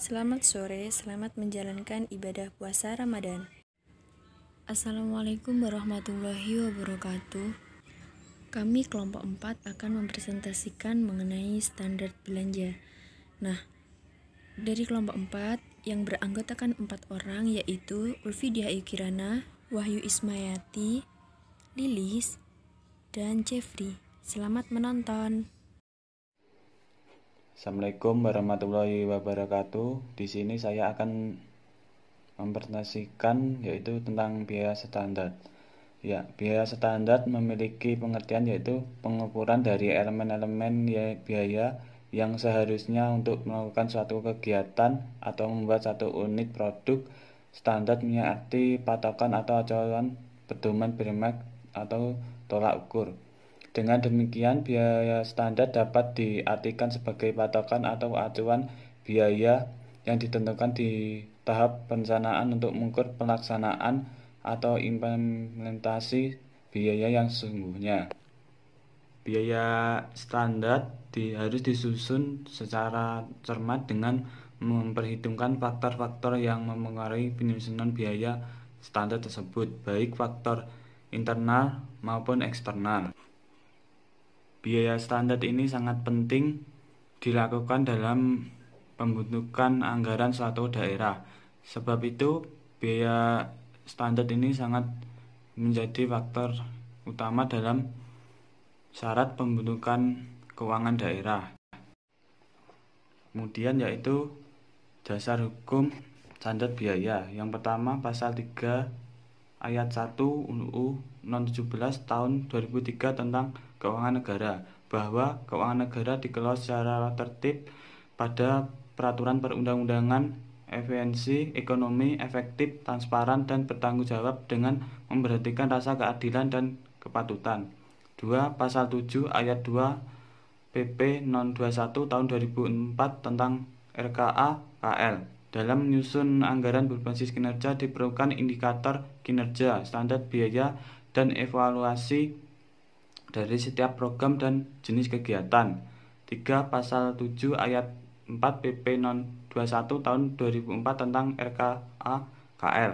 Selamat sore, selamat menjalankan ibadah puasa Ramadan. Assalamualaikum warahmatullahi wabarakatuh. Kami kelompok 4 akan mempresentasikan mengenai standar belanja. Nah, dari kelompok 4 yang beranggotakan 4 orang yaitu Ulfidia Ikirana, Wahyu Ismayati, Lilis, dan Jeffrey. Selamat menonton. Assalamualaikum warahmatullahi wabarakatuh. Di sini saya akan mempresentasikan yaitu tentang biaya standar. Ya, biaya standar memiliki pengertian yaitu pengukuran dari elemen-elemen biaya yang seharusnya untuk melakukan suatu kegiatan atau membuat satu unit produk. Standar punya arti patokan atau acuan pedoman benchmark atau tolak ukur. Dengan demikian, biaya standar dapat diartikan sebagai patokan atau acuan biaya yang ditentukan di tahap perencanaan untuk mengukur pelaksanaan atau implementasi biaya yang sesungguhnya. Biaya standar harus disusun secara cermat dengan memperhitungkan faktor-faktor yang mempengaruhi penyusunan biaya standar tersebut, baik faktor internal maupun eksternal. Biaya standar ini sangat penting dilakukan dalam pembentukan anggaran suatu daerah. Sebab itu, biaya standar ini sangat menjadi faktor utama dalam syarat pembentukan keuangan daerah. Kemudian yaitu dasar hukum standar biaya. Yang pertama, pasal 3 ayat 1 UU No 17 tahun 2003 tentang keuangan negara, bahwa keuangan negara dikelola secara tertib pada peraturan perundang-undangan, efisiensi ekonomi, efektif, transparan, dan bertanggung jawab dengan memperhatikan rasa keadilan dan kepatutan. 2. Pasal 7 ayat 2 PP Non 21 tahun 2004 tentang RKA KL. Dalam menyusun anggaran berbasis kinerja diperlukan indikator kinerja, standar biaya, dan evaluasi dari setiap program dan jenis kegiatan. 3. Pasal 7 ayat 4 PP Non 21 tahun 2004 tentang RKA KL.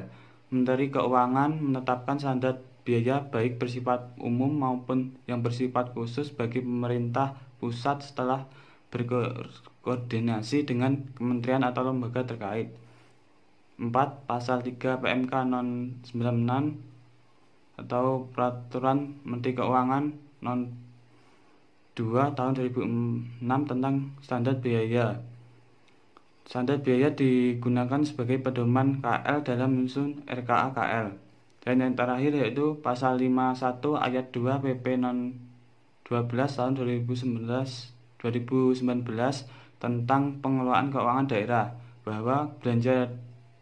Menteri Keuangan menetapkan standar biaya baik bersifat umum maupun yang bersifat khusus bagi pemerintah pusat setelah berkoordinasi dengan kementerian atau lembaga terkait. 4. Pasal 3 PMK Non 96 atau Peraturan Menteri Keuangan Non 2 tahun 2006 tentang standar biaya. Standar biaya digunakan sebagai pedoman KL dalam menyusun RKA KL. Dan yang terakhir yaitu pasal 51 ayat 2 PP Non 12 tahun 2019 tentang pengelolaan keuangan daerah, bahwa belanja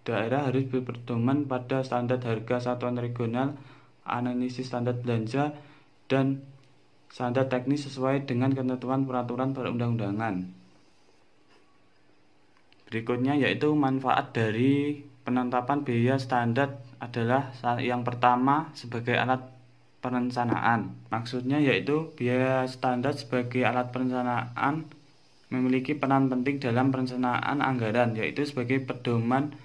daerah harus berpedoman pada standar harga satuan regional, analisis standar belanja, dan standar teknis sesuai dengan ketentuan peraturan perundang-undangan. Berikutnya yaitu manfaat dari penetapan biaya standar adalah yang pertama sebagai alat perencanaan. Maksudnya yaitu biaya standar sebagai alat perencanaan memiliki peran penting dalam perencanaan anggaran, yaitu sebagai pedoman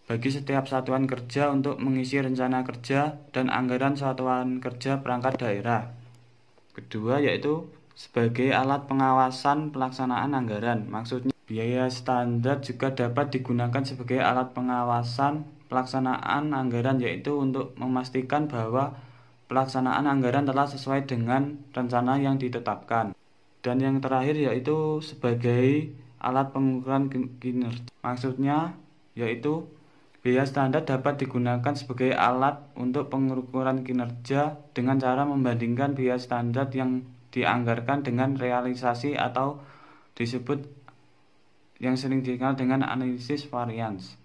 bagi setiap satuan kerja untuk mengisi rencana kerja dan anggaran satuan kerja perangkat daerah. Kedua yaitu sebagai alat pengawasan pelaksanaan anggaran. Maksudnya biaya standar juga dapat digunakan sebagai alat pengawasan pelaksanaan anggaran, yaitu untuk memastikan bahwa pelaksanaan anggaran telah sesuai dengan rencana yang ditetapkan. Dan yang terakhir yaitu sebagai alat pengukuran kinerja. Maksudnya yaitu biaya standar dapat digunakan sebagai alat untuk pengukuran kinerja dengan cara membandingkan biaya standar yang dianggarkan dengan realisasi atau disebut yang sering dikenal dengan analisis varians.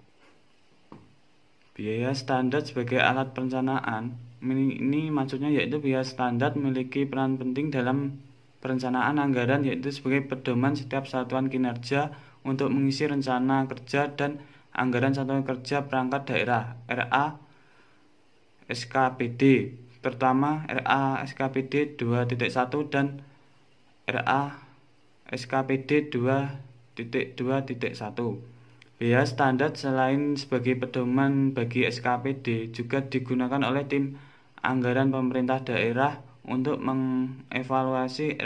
Biaya standar sebagai alat perencanaan ini maksudnya yaitu biaya standar memiliki peran penting dalam perencanaan anggaran, yaitu sebagai pedoman setiap satuan kinerja untuk mengisi rencana kerja dan anggaran satuan kerja perangkat daerah RA SKPD, terutama RA SKPD 2.1 dan RA SKPD 2.2.1. Biaya standar selain sebagai pedoman bagi SKPD juga digunakan oleh tim anggaran pemerintah daerah untuk mengevaluasi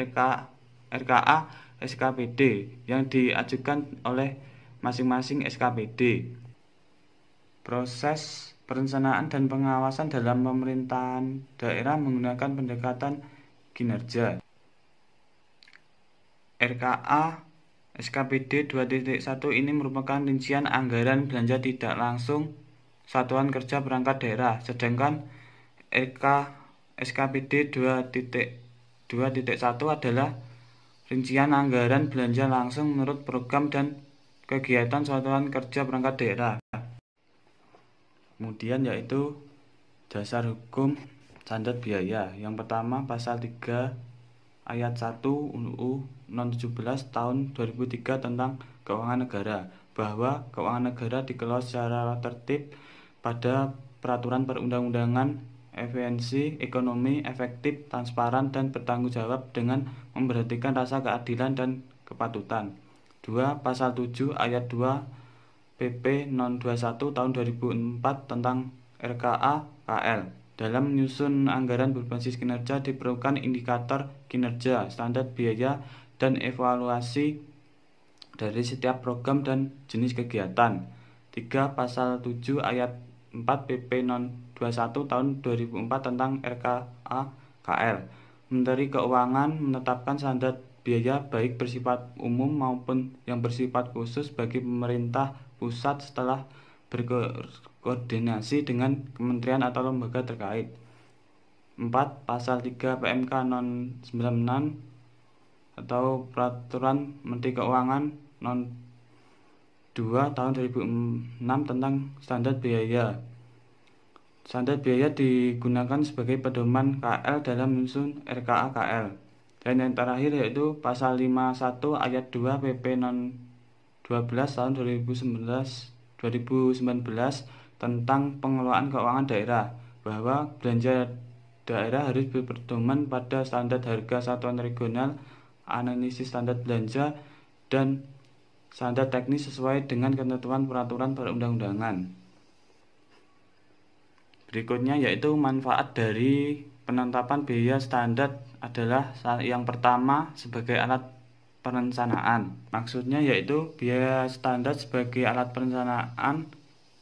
RKA SKPD yang diajukan oleh masing-masing SKPD. Proses perencanaan dan pengawasan dalam pemerintahan daerah menggunakan pendekatan kinerja. RKA SKPD 2.1 ini merupakan rincian anggaran belanja tidak langsung satuan kerja perangkat daerah, sedangkan SKPD 2.1 adalah rincian anggaran belanja langsung menurut program dan kegiatan satuan kerja perangkat daerah. Kemudian yaitu dasar hukum standar biaya. Yang pertama pasal 3 ayat 1 UU 17 tahun 2003 tentang keuangan negara, bahwa keuangan negara dikelola secara tertib pada peraturan perundang-undangan, efisiensi ekonomi, efektif, transparan, dan bertanggung jawab dengan memperhatikan rasa keadilan dan kepatutan. 2. Pasal 7 ayat 2 PP Non 21 tahun 2004 tentang RKA KL. Dalam menyusun anggaran berbasis kinerja diperlukan indikator kinerja, standar biaya, dan evaluasi dari setiap program dan jenis kegiatan. 3. Pasal 7 ayat 4 PP Non 21 tahun 2004 tentang RKA KL. Menteri Keuangan menetapkan standar biaya baik bersifat umum maupun yang bersifat khusus bagi pemerintah pusat setelah berkoordinasi dengan kementerian atau lembaga terkait. 4. Pasal 3 PMK Non 96 atau Peraturan Menteri Keuangan Non 2 tahun 2006 tentang standar biaya. Standar biaya digunakan sebagai pedoman KL dalam menyusun RKA KL. Dan yang terakhir yaitu pasal 51 ayat 2 PP Non 12 tahun 2019 tentang pengelolaan keuangan daerah, bahwa belanja daerah harus berpedoman pada standar harga satuan regional, analisis standar belanja, dan standar teknis sesuai dengan ketentuan peraturan perundang-undangan. Berikutnya yaitu manfaat dari penetapan biaya standar adalah yang pertama sebagai alat perencanaan. Maksudnya yaitu biaya standar sebagai alat perencanaan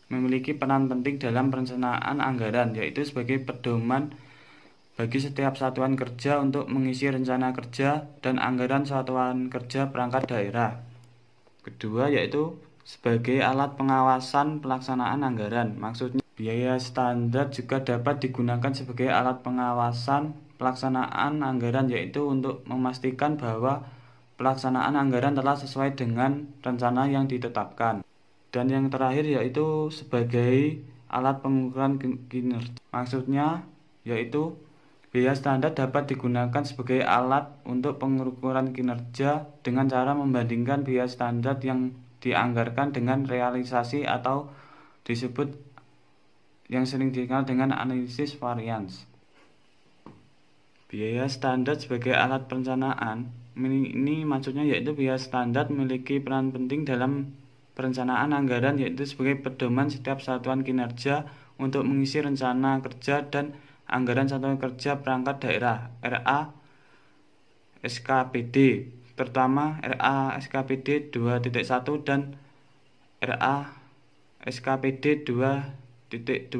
memiliki peran penting dalam perencanaan anggaran, yaitu sebagai pedoman bagi setiap satuan kerja untuk mengisi rencana kerja dan anggaran satuan kerja perangkat daerah. Kedua yaitu sebagai alat pengawasan pelaksanaan anggaran. Maksudnya biaya standar juga dapat digunakan sebagai alat pengawasan pelaksanaan anggaran, yaitu untuk memastikan bahwa pelaksanaan anggaran telah sesuai dengan rencana yang ditetapkan. Dan yang terakhir yaitu sebagai alat pengukuran kinerja. Maksudnya yaitu biaya standar dapat digunakan sebagai alat untuk pengukuran kinerja dengan cara membandingkan biaya standar yang dianggarkan dengan realisasi atau disebut yang sering dikenal dengan analisis varians. Biaya standar sebagai alat perencanaan ini maksudnya yaitu biaya standar memiliki peran penting dalam perencanaan anggaran, yaitu sebagai pedoman setiap satuan kinerja untuk mengisi rencana kerja dan anggaran satuan kerja perangkat daerah RA SKPD, terutama RA SKPD 2.1 dan RA SKPD 2.2.1.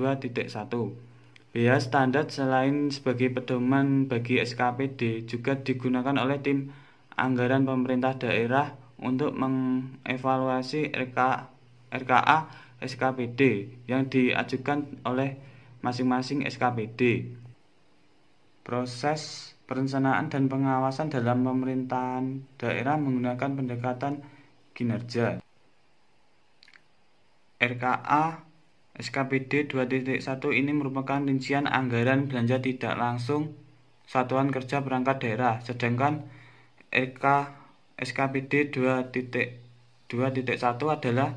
Biaya standar selain sebagai pedoman bagi SKPD juga digunakan oleh tim anggaran pemerintah daerah untuk mengevaluasi RKA SKPD yang diajukan oleh masing-masing SKPD. Proses perencanaan dan pengawasan dalam pemerintahan daerah menggunakan pendekatan kinerja. RKA SKPD 2.1 ini merupakan rincian anggaran belanja tidak langsung satuan kerja perangkat daerah, sedangkan SKPD 2.1 adalah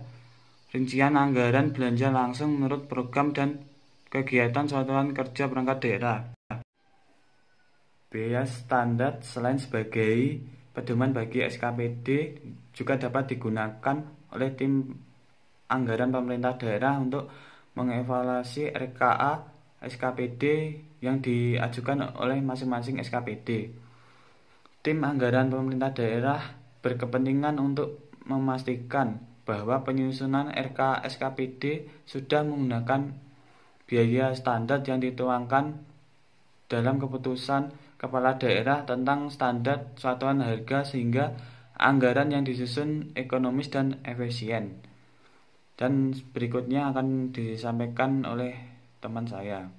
rincian anggaran belanja langsung menurut program dan kegiatan satuan kerja perangkat daerah. Biaya standar selain sebagai pedoman bagi SKPD juga dapat digunakan oleh tim anggaran pemerintah daerah untuk mengevaluasi RKA SKPD yang diajukan oleh masing-masing SKPD. Tim anggaran pemerintah daerah berkepentingan untuk memastikan bahwa penyusunan RKA SKPD sudah menggunakan biaya standar yang dituangkan dalam keputusan kepala daerah tentang standar satuan harga sehingga anggaran yang disusun ekonomis dan efisien. Dan berikutnya akan disampaikan oleh teman saya.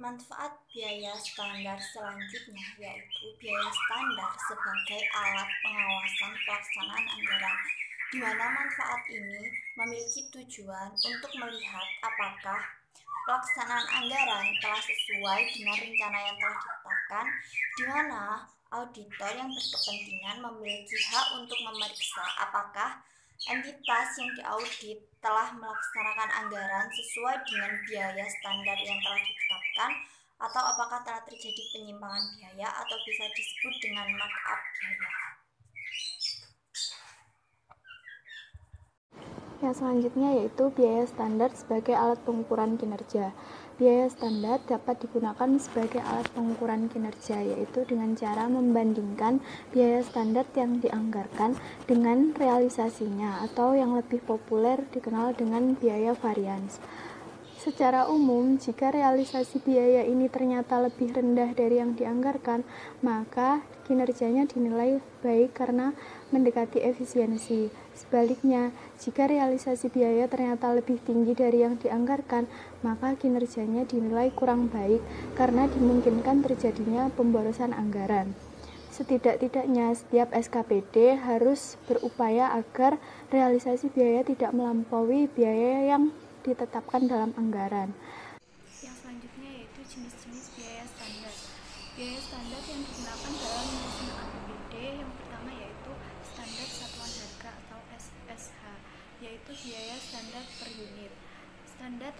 Manfaat biaya standar selanjutnya yaitu biaya standar sebagai alat pengawasan pelaksanaan anggaran, di mana manfaat ini memiliki tujuan untuk melihat apakah pelaksanaan anggaran telah sesuai dengan rencana yang telah ditetapkan, di mana auditor yang berkepentingan memiliki hak untuk memeriksa apakah entitas yang diaudit telah melaksanakan anggaran sesuai dengan biaya standar yang telah ditetapkan, atau apakah telah terjadi penyimpangan biaya atau bisa disebut dengan markup biaya. Yang selanjutnya yaitu biaya standar sebagai alat pengukuran kinerja. Biaya standar dapat digunakan sebagai alat pengukuran kinerja, yaitu dengan cara membandingkan biaya standar yang dianggarkan dengan realisasinya, atau yang lebih populer dikenal dengan biaya varians. Secara umum, jika realisasi biaya ini ternyata lebih rendah dari yang dianggarkan, maka kinerjanya dinilai baik karena mendekati efisiensi. Sebaliknya, jika realisasi biaya ternyata lebih tinggi dari yang dianggarkan, maka kinerjanya dinilai kurang baik karena dimungkinkan terjadinya pemborosan anggaran. Setidak-tidaknya, setiap SKPD harus berupaya agar realisasi biaya tidak melampaui biaya yang ditetapkan dalam anggaran. Yang selanjutnya yaitu jenis-jenis biaya standar. Biaya standar yang digunakan dalam menyusun APBD yang pertama yaitu standar satuan harga atau SSH, yaitu biaya standar per unit. Standar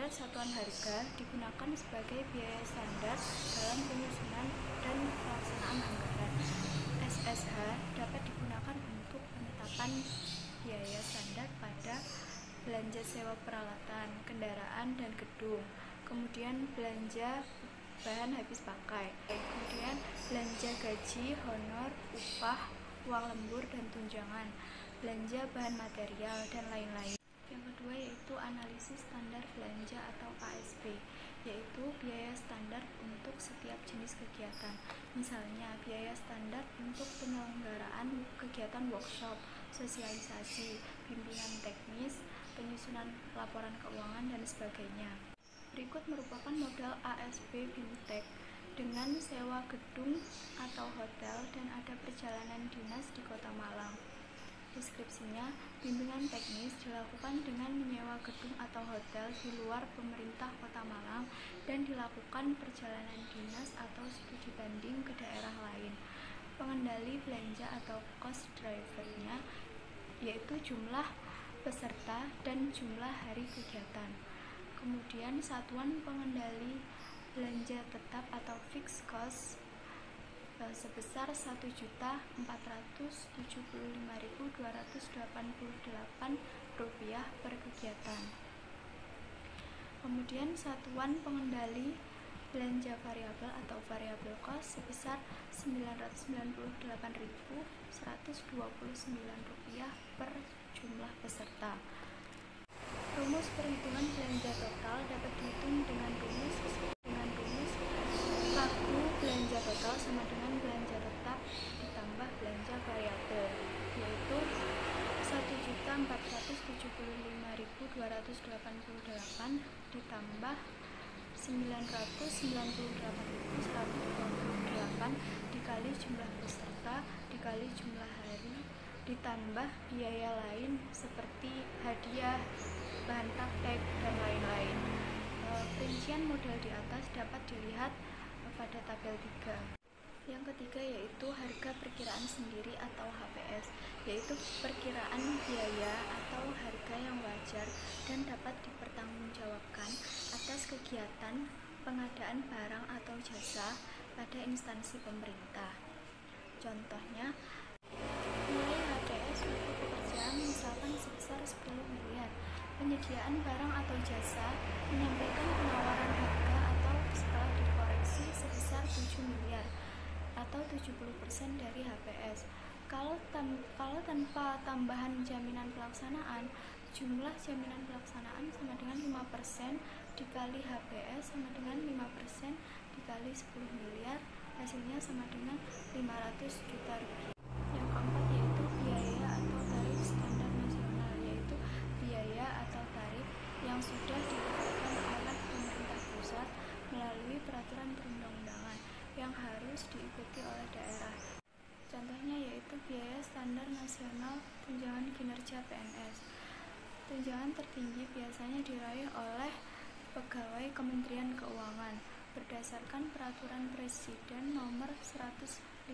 satuan harga digunakan sebagai biaya standar dalam penyusunan dan pelaksanaan anggaran. SSH dapat digunakan untuk penetapan biaya standar pada belanja sewa peralatan, kendaraan, dan gedung, kemudian belanja bahan habis pakai, kemudian belanja gaji, honor, upah, uang lembur, dan tunjangan, belanja bahan material, dan lain-lain. Yang kedua yaitu analisis standar belanja atau ASB, yaitu biaya standar untuk setiap jenis kegiatan. Misalnya, biaya standar untuk penyelenggaraan kegiatan workshop, sosialisasi, bimbingan teknis, penyusunan laporan keuangan, dan sebagainya. Berikut merupakan modal ASB BIMTEK dengan sewa gedung atau hotel dan ada perjalanan dinas di Kota Malang. Deskripsinya, bimbingan teknis dilakukan dengan menyewa gedung atau hotel di luar pemerintah Kota Malang dan dilakukan perjalanan dinas atau studi banding ke daerah lain. Pengendali belanja atau cost drivernya yaitu jumlah peserta dan jumlah hari kegiatan. Kemudian satuan pengendali belanja tetap atau fixed cost sebesar Rp1.475.288 per kegiatan. Kemudian satuan pengendali belanja variabel atau variable cost sebesar Rp998.129 per jumlah peserta. Rumus perhitungan belanja total dapat dihitung dengan rumus pagu belanja total sama dengan belanja tetap ditambah belanja variabel, yaitu Rp1.475.288 ditambah Rp998.128 dikali jumlah peserta dikali jumlah hari ditambah biaya lain seperti hadiah, bahan praktek, dan lain-lain. Rincian modal di atas dapat dilihat pada tabel 3. Yang ketiga yaitu harga perkiraan sendiri atau HPS, yaitu perkiraan biaya atau harga yang wajar dan dapat dipertanggungjawabkan atas kegiatan pengadaan barang atau jasa pada instansi pemerintah. Contohnya, nilai HPS untuk penyediaan barang atau jasa menyampaikan penawaran harga atau setelah dikoreksi sebesar 7 miliar atau 70% dari HPS. Kalau tanpa tambahan jaminan pelaksanaan, jumlah jaminan pelaksanaan sama dengan 5% dikali HPS sama dengan 5% dikali 10 miliar, hasilnya sama dengan 500 juta rupiah. Yang keempat yaitu biaya atau tarif standar nasional, yaitu biaya atau tarif yang sudah ditetapkan oleh pemerintah pusat melalui peraturan perundang-undangan yang harus diikuti oleh daerah. Contohnya yaitu biaya standar nasional tunjangan kinerja PNS. Tunjangan tertinggi biasanya diraih oleh pegawai Kementerian Keuangan berdasarkan Peraturan Presiden Nomor 156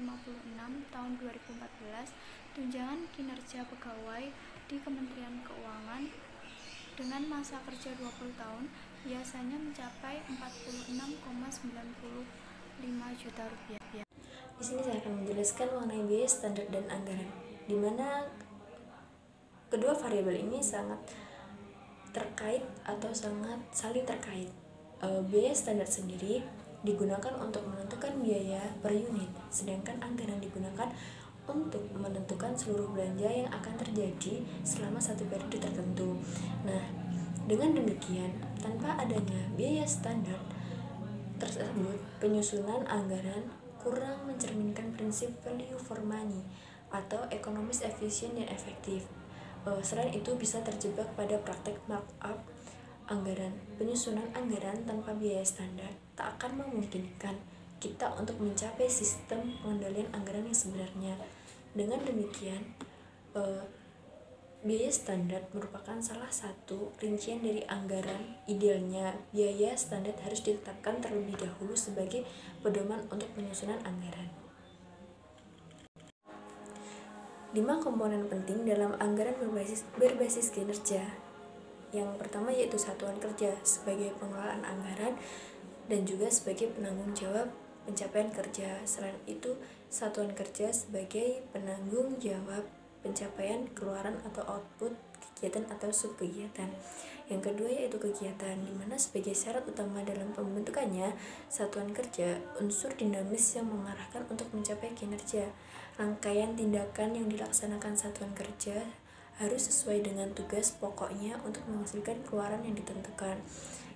Tahun 2014. Tunjangan kinerja pegawai di Kementerian Keuangan dengan masa kerja 20 tahun biasanya mencapai 46,95 juta rupiah. Di sini saya akan menjelaskan mengenai biaya standar dan anggaran, di mana kedua variabel ini sangat terkait atau sangat saling terkait. Biaya standar sendiri digunakan untuk menentukan biaya per unit, sedangkan anggaran digunakan untuk menentukan seluruh belanja yang akan terjadi selama satu periode tertentu. Nah, dengan demikian, tanpa adanya biaya standar tersebut, penyusunan anggaran kurang mencerminkan prinsip value for money atau ekonomis efisien dan efektif. Selain itu bisa terjebak pada praktek markup anggaran. Penyusunan anggaran tanpa biaya standar tak akan memungkinkan kita untuk mencapai sistem pengendalian anggaran yang sebenarnya. Dengan demikian, biaya standar merupakan salah satu rincian dari anggaran. Idealnya, biaya standar harus ditetapkan terlebih dahulu sebagai pedoman untuk penyusunan anggaran. 5 komponen penting dalam anggaran berbasis kinerja. Yang pertama yaitu satuan kerja sebagai pengelolaan anggaran dan juga sebagai penanggung jawab pencapaian kerja. Selain itu, satuan kerja sebagai penanggung jawab pencapaian keluaran atau output kegiatan atau subkegiatan. Yang kedua yaitu kegiatan, di mana sebagai syarat utama dalam pembentukannya satuan kerja, unsur dinamis yang mengarahkan untuk mencapai kinerja. Rangkaian tindakan yang dilaksanakan satuan kerja harus sesuai dengan tugas pokoknya untuk menghasilkan keluaran yang ditentukan.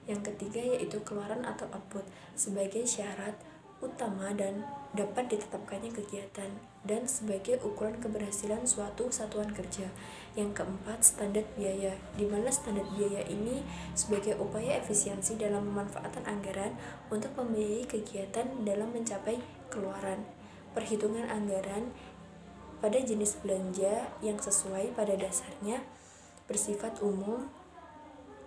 Yang ketiga yaitu keluaran atau output sebagai syarat utama dan dapat ditetapkannya kegiatan dan sebagai ukuran keberhasilan suatu satuan kerja. Yang keempat, standar biaya, di mana standar biaya ini sebagai upaya efisiensi dalam pemanfaatan anggaran untuk membiayai kegiatan dalam mencapai keluaran. Perhitungan anggaran pada jenis belanja yang sesuai pada dasarnya bersifat umum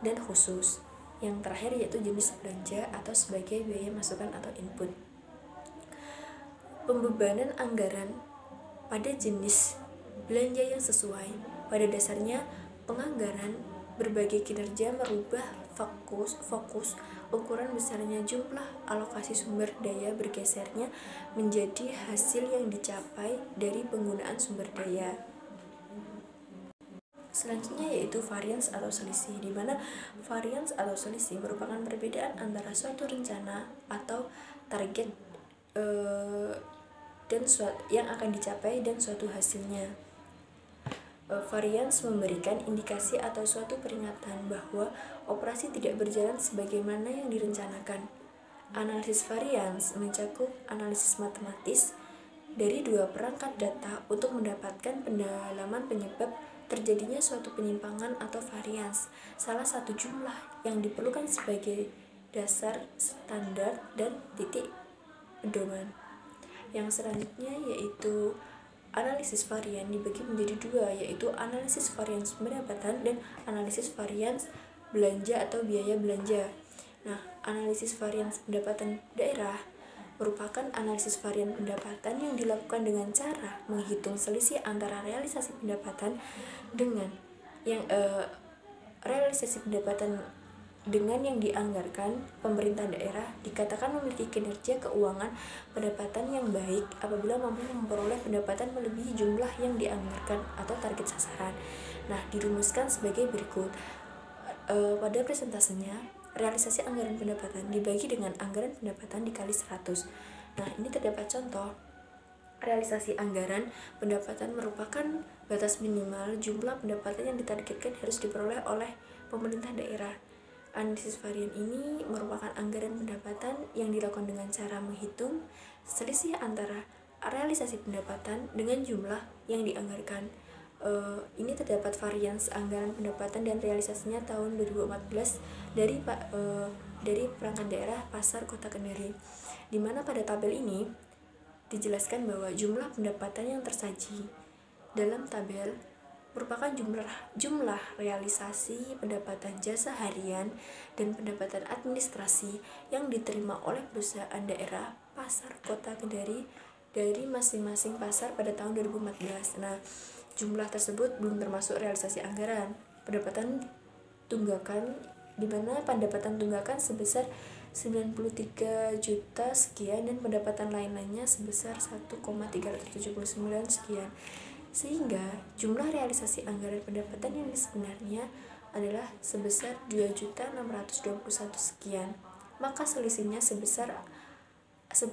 dan khusus. Yang terakhir yaitu jenis belanja atau sebagai biaya masukan atau input. Pembebanan anggaran pada jenis belanja yang sesuai. Pada dasarnya, penganggaran berbagai kinerja merubah fokus ukuran besarnya jumlah alokasi sumber daya bergesernya menjadi hasil yang dicapai dari penggunaan sumber daya. Selanjutnya yaitu varians atau selisih, di mana varians atau selisih merupakan perbedaan antara suatu rencana atau target dan yang akan dicapai dan suatu hasilnya. Varians memberikan indikasi atau suatu peringatan bahwa operasi tidak berjalan sebagaimana yang direncanakan. Analisis varians mencakup analisis matematis dari dua perangkat data untuk mendapatkan pendalaman penyebab terjadinya suatu penyimpangan atau varians. Salah satu jumlah yang diperlukan sebagai dasar standar dan titik pedoman. Yang selanjutnya yaitu analisis varian dibagi menjadi dua, yaitu analisis varians pendapatan dan analisis varians belanja atau biaya belanja. Nah, analisis varians pendapatan daerah merupakan analisis varian pendapatan yang dilakukan dengan cara menghitung selisih antara realisasi pendapatan dengan yang dianggarkan pemerintah daerah. Dikatakan memiliki kinerja keuangan pendapatan yang baik apabila mampu memperoleh pendapatan melebihi jumlah yang dianggarkan atau target sasaran. Nah, dirumuskan sebagai berikut. pada presentasenya, realisasi anggaran pendapatan dibagi dengan anggaran pendapatan dikali 100. Nah, ini terdapat contoh. Realisasi anggaran pendapatan merupakan batas minimal jumlah pendapatan yang ditargetkan harus diperoleh oleh pemerintah daerah. Analisis varian ini merupakan anggaran pendapatan yang dilakukan dengan cara menghitung selisih antara realisasi pendapatan dengan jumlah yang dianggarkan. Ini terdapat varians anggaran pendapatan dan realisasinya tahun 2014 dari perangkat daerah Pasar Kota Kendari, di mana pada tabel ini dijelaskan bahwa jumlah pendapatan yang tersaji dalam tabel merupakan jumlah realisasi pendapatan jasa harian dan pendapatan administrasi yang diterima oleh perusahaan daerah Pasar Kota Kendari dari masing-masing pasar pada tahun 2014. Nah, jumlah tersebut belum termasuk realisasi anggaran pendapatan tunggakan, di mana pendapatan tunggakan sebesar 93 juta sekian dan pendapatan lain-lainnya sebesar 1,379 sekian, sehingga jumlah realisasi anggaran pendapatan yang sebenarnya adalah sebesar 2.621 sekian. Maka selisihnya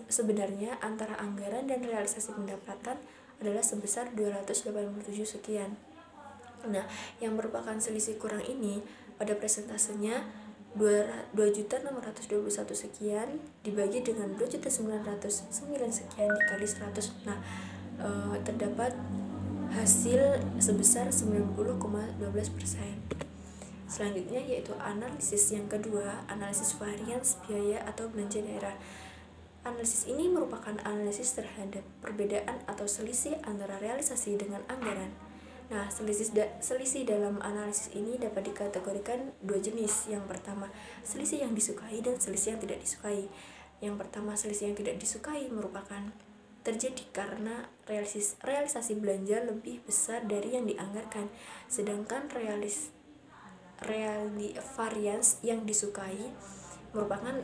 sebenarnya antara anggaran dan realisasi pendapatan adalah sebesar 287 sekian. Nah, yang merupakan selisih kurang ini pada presentasenya 2.621 sekian dibagi dengan 2.909 sekian dikali 100. Nah, terdapat hasil sebesar 90,12%. Selanjutnya yaitu analisis yang kedua, analisis varians biaya atau belanja daerah. Analisis ini merupakan analisis terhadap perbedaan atau selisih antara realisasi dengan anggaran. Nah, selisih dalam analisis ini dapat dikategorikan dua jenis. Yang pertama, selisih yang disukai dan selisih yang tidak disukai. Yang pertama, selisih yang tidak disukai merupakan terjadi karena realisasi belanja lebih besar dari yang dianggarkan, sedangkan varians yang disukai merupakan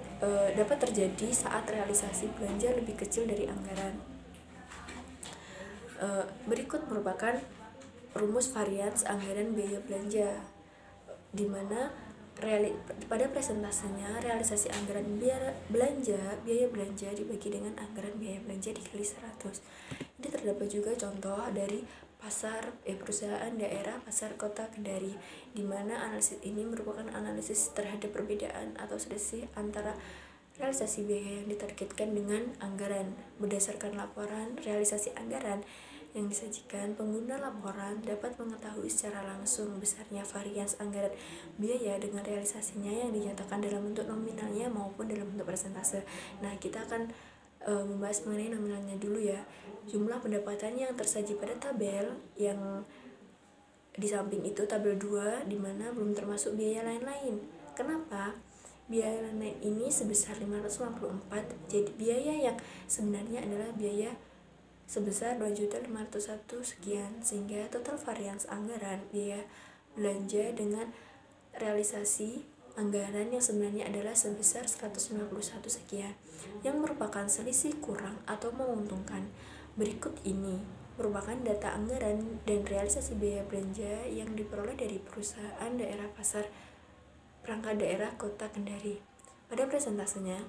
dapat terjadi saat realisasi belanja lebih kecil dari anggaran. Berikut merupakan rumus varians anggaran biaya belanja, di mana pada presentasinya realisasi anggaran biaya belanja dibagi dengan anggaran biaya belanja dikali 100. Ini terdapat juga contoh dari perusahaan daerah Pasar Kota Kendari, di mana analisis ini merupakan analisis terhadap perbedaan atau selisih antara realisasi biaya yang ditargetkan dengan anggaran. Berdasarkan laporan realisasi anggaran yang disajikan, pengguna laporan dapat mengetahui secara langsung besarnya varians anggaran biaya dengan realisasinya yang dinyatakan dalam bentuk nominalnya maupun dalam bentuk persentase. Nah, kita akan membahas mengenai nominalnya dulu ya. Jumlah pendapatan yang tersaji pada tabel yang di samping itu tabel 2, di mana belum termasuk biaya lain-lain. Kenapa? Biaya lain ini sebesar 554. Jadi biaya yang sebenarnya adalah biaya sebesar 2.501 sekian, sehingga total varians anggaran biaya belanja dengan realisasi anggaran yang sebenarnya adalah sebesar 191 sekian, yang merupakan selisih kurang atau menguntungkan. Berikut ini merupakan data anggaran dan realisasi biaya belanja yang diperoleh dari perusahaan daerah Pasar Perangkat Daerah Kota Kendari. Pada presentasenya,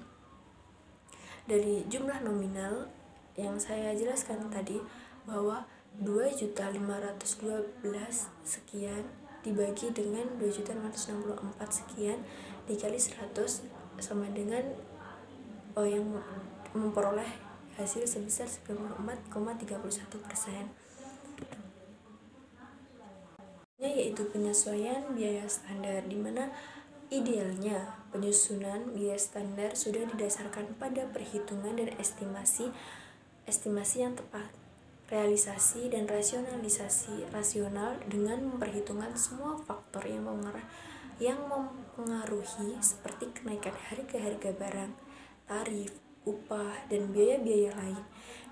dari jumlah nominal yang saya jelaskan tadi bahwa 2.512 sekian dibagi dengan 2.664 sekian dikali 100 sama dengan yang memperoleh hasil sebesar 94,31%, yaitu penyesuaian biaya standar, di mana idealnya penyusunan biaya standar sudah didasarkan pada perhitungan dan estimasi yang tepat, realisasi dan rasional dengan memperhitungkan semua faktor yang mempengaruhi seperti kenaikan harga barang, tarif, upah, dan biaya-biaya lain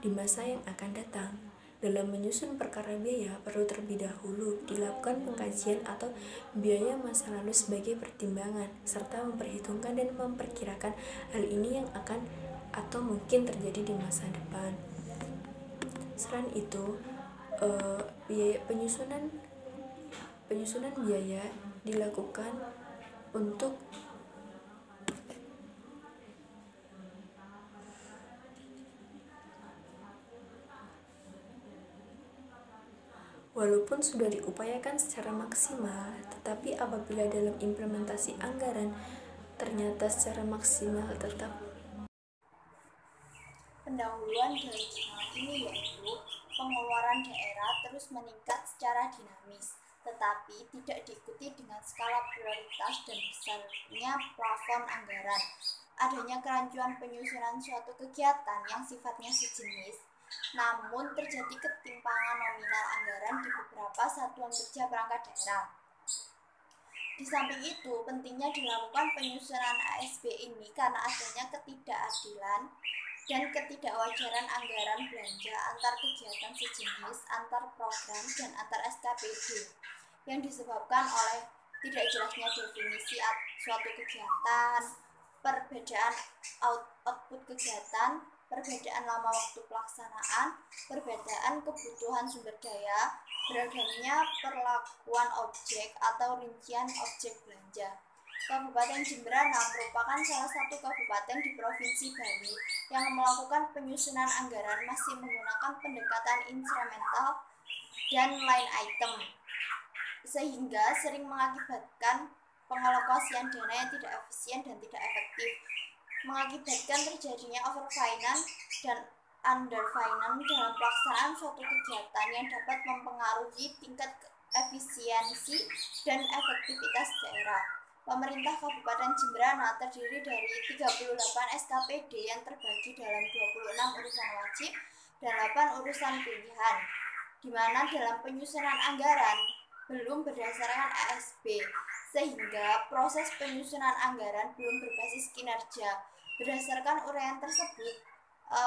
di masa yang akan datang. Dalam menyusun perkara biaya, perlu terlebih dahulu dilakukan pengkajian atau biaya masa lalu sebagai pertimbangan, serta memperhitungkan dan memperkirakan hal ini yang akan atau mungkin terjadi di masa depan. Selain itu, biaya penyusunan biaya dilakukan untuk Walaupun sudah diupayakan secara maksimal, tetapi apabila dalam implementasi anggaran ternyata secara maksimal tetap Pendahuluan dari hal ini yaitu pengeluaran daerah terus meningkat secara dinamis, tetapi tidak diikuti dengan skala prioritas dan besarnya plafon anggaran. Adanya kerancuan penyusunan suatu kegiatan yang sifatnya sejenis, namun terjadi ketimpangan nominal anggaran di beberapa satuan kerja perangkat daerah. Di samping itu, pentingnya dilakukan penyusunan ASB ini karena adanya ketidakadilan dan ketidakwajaran anggaran belanja antar kegiatan sejenis, antar program, dan antar SKPD yang disebabkan oleh tidak jelasnya definisi suatu kegiatan, perbedaan output kegiatan, perbedaan lama waktu pelaksanaan, perbedaan kebutuhan sumber daya, beragamnya perlakuan objek atau rincian objek belanja. Kabupaten Jemberana merupakan salah satu kabupaten di Provinsi Bali yang melakukan penyusunan anggaran masih menggunakan pendekatan instrumental dan line item, sehingga sering mengakibatkan pengalokasian dana yang tidak efisien dan tidak efektif, mengakibatkan terjadinya overfinance dan underfinance dalam pelaksanaan suatu kegiatan yang dapat mempengaruhi tingkat efisiensi dan efektivitas daerah. Pemerintah Kabupaten Jemberana terdiri dari 38 SKPD yang terbagi dalam 26 urusan wajib dan 8 urusan pilihan, di mana dalam penyusunan anggaran belum berdasarkan ASB, sehingga proses penyusunan anggaran belum berbasis kinerja. Berdasarkan uraian tersebut,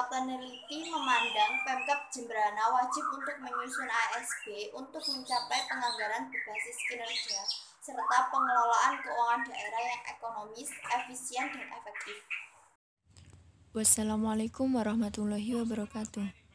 peneliti memandang Pemkab Jemberana wajib untuk menyusun ASB untuk mencapai penganggaran berbasis kinerja serta pengelolaan keuangan daerah yang ekonomis, efisien, dan efektif. Wassalamualaikum warahmatullahi wabarakatuh.